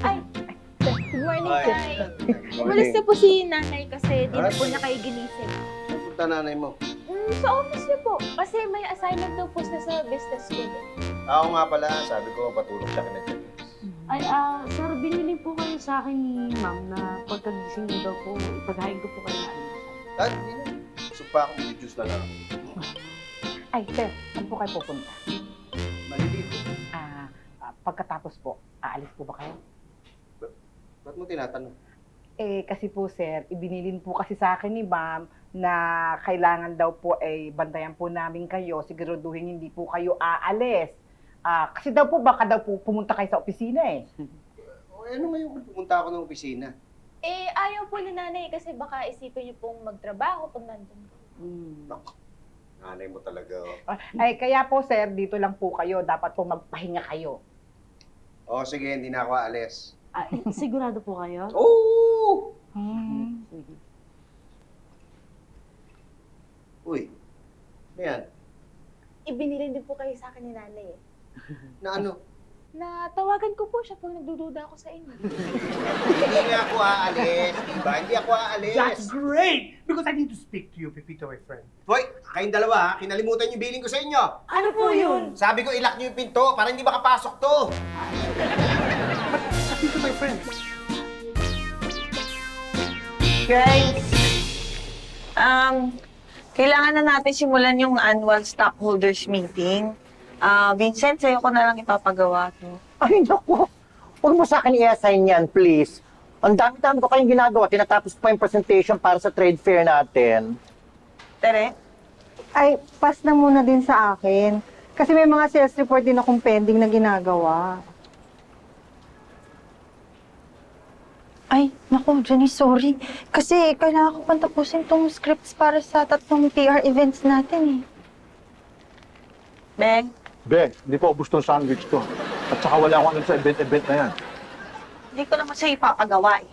Ay, good morning, Hi. Nay. Umalis na po si nanay kasi di na po niya kayo ginising. Napunta nanay mo. Sa office niyo po. Kasi may assignment daw po siya sa business school. Ako nga pala, sabi ko, patulong siya kina Janice. Ay, sir, binili po kayo sa akin ni ma'am na pagkagising niyo daw po, ipaghain ko po kayo na almusal. Dad, hindi na. Gusto pa akong juice na lang. Ay, sir, saan po kayo pupunta? Maliliit. Pagkatapos po, aalis po ba kayo? Ba't mo tinatanong? Kasi po, sir, ibinilin po kasi sa akin ni ma'am na kailangan daw po bantayan po namin kayo, siguraduhin hindi po kayo aalis. Kasi daw po, baka daw po pumunta kayo sa opisina eh. O, ano ngayon kung pumunta ako ng opisina? Ayaw po ni nanay kasi baka isipin niyo pong magtrabaho pag nandun. Nanay mo talaga. Ay, kaya po, sir, dito lang po kayo. Dapat po magpahinga kayo. O, sige, hindi na ako aalis. Sigurado po kayo? Oo! Uy, ano yan? Ibinilin din po kayo sa akin ni nanay eh. Na ano? Natawagan ko po siya pag nagdududa ako sa inyo. Hindi ako aalis, diba? Hindi ako aalis. That's great! Because I need to speak to you, Pepito, my friend. Hoy, kayong dalawa ha, kinalimutan yung billing ko sa inyo. Ano po yun? Sabi ko, ilak niyo yung pinto para hindi makapasok to. Pepito, my friend. Guys, kailangan na natin simulan yung annual stockholders meeting. Vincent, sa'yo ko na lang ipapagawa to. Ay, naku. Huwag mo sa akin i-assign yan, please. Ang dami-dami ko kayong ginagawa. Tinatapos pa yung presentation para sa trade fair natin. Tere? Ay, pass na muna din sa akin. Kasi may mga sales report din akong pending na ginagawa. Ay, naku, Janice, sorry. Kasi kailangan ko pang tapusin tong scripts para sa 3 PR events natin eh. Beng? Be, hindi pa ubus tong sandwich ko. At saka wala akong alam sa event-event na yan. Hindi ko naman sa'yo ipapagawa eh.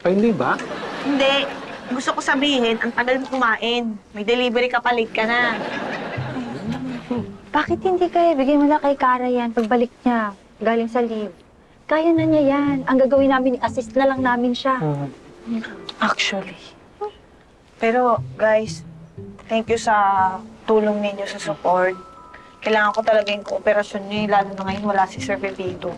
Ay, hindi ba? Hindi. Gusto ko sabihin, ang tagal mo kumain. May delivery ka pa, late ka na. Bakit hindi kaya bigay mo na kay Kara yan pagbalik niya galing sa leave? Kaya na niya yan. Ang gagawin namin, assist na lang namin siya. Actually. Pero, guys, thank you sa tulong ninyo sa support. Kailangan ko talaga yung kooperasyon niyo, lalo na ngayon wala si Sir Pepito.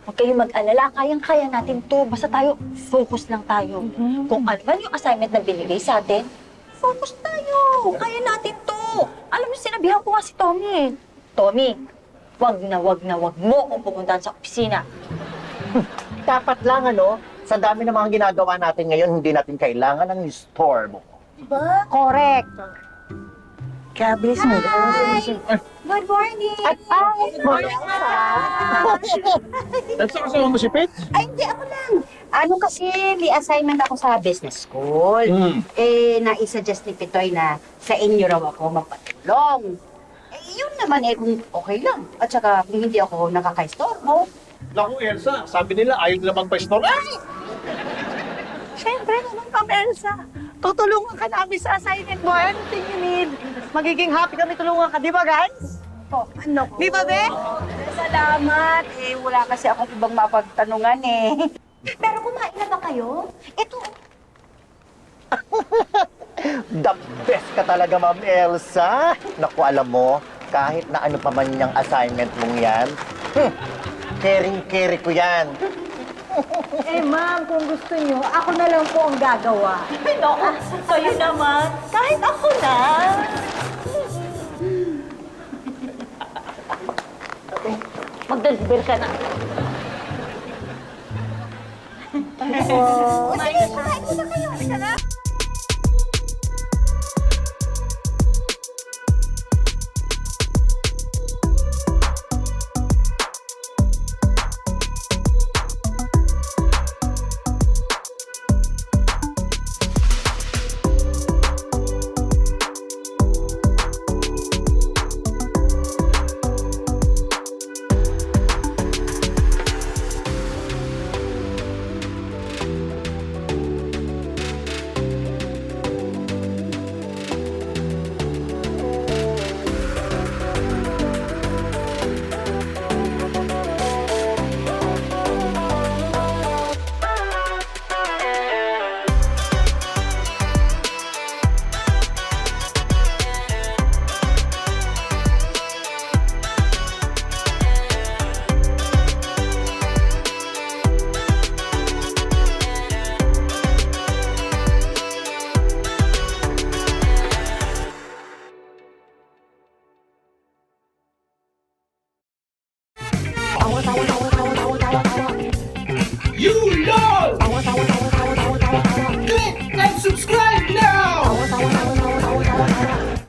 Huwag kayong mag-alala. Kayang-kaya natin to. Basta tayo, focus lang tayo. Kung ano man yung assignment na binigay sa atin, focus tayo. Kaya natin to. Alam mo, sinabihan ko nga si Tommy. Tommy, wag mo kung pupuntahan sa opisina. Dapat lang, sa dami ng mga ginagawa natin ngayon, hindi natin kailangan ng store mo. Diba? Correct. Kaya bilis mo. Good morning! At saka kasama mo si Pete? Ay, hindi ako lang. Ano kasi, may assignment ako sa business school. Naisuggest ni Pitoy na sa inyo raw ako magpatulong. Yun naman kung okay lang. At saka kung hindi ako nakaka-istorbo. Naku, Elsa, sabi nila ayaw nila magpa-store. Siyempre naman, Ma'am Elsa. Tutulungan ka namin sa assignment mo. Anything you need. Magiging happy kami tulungan ka, di ba, guys? Ano ko? Di ba, Be? Salamat. Wala kasi akong ibang mapagtanungan Pero kumain na ba kayo? Ito, The best ka talaga, Ma'am Elsa. Naku, alam mo, kahit na ano pa man yung assignment mong yan, caring-carry ko yan. Ma'am, kung gusto nyo, ako na lang po ang gagawa. Ay, naku. Kayo naman. Kahit ako na. Mag-deliver ka na. sige, kumain muna kayo. Halika na.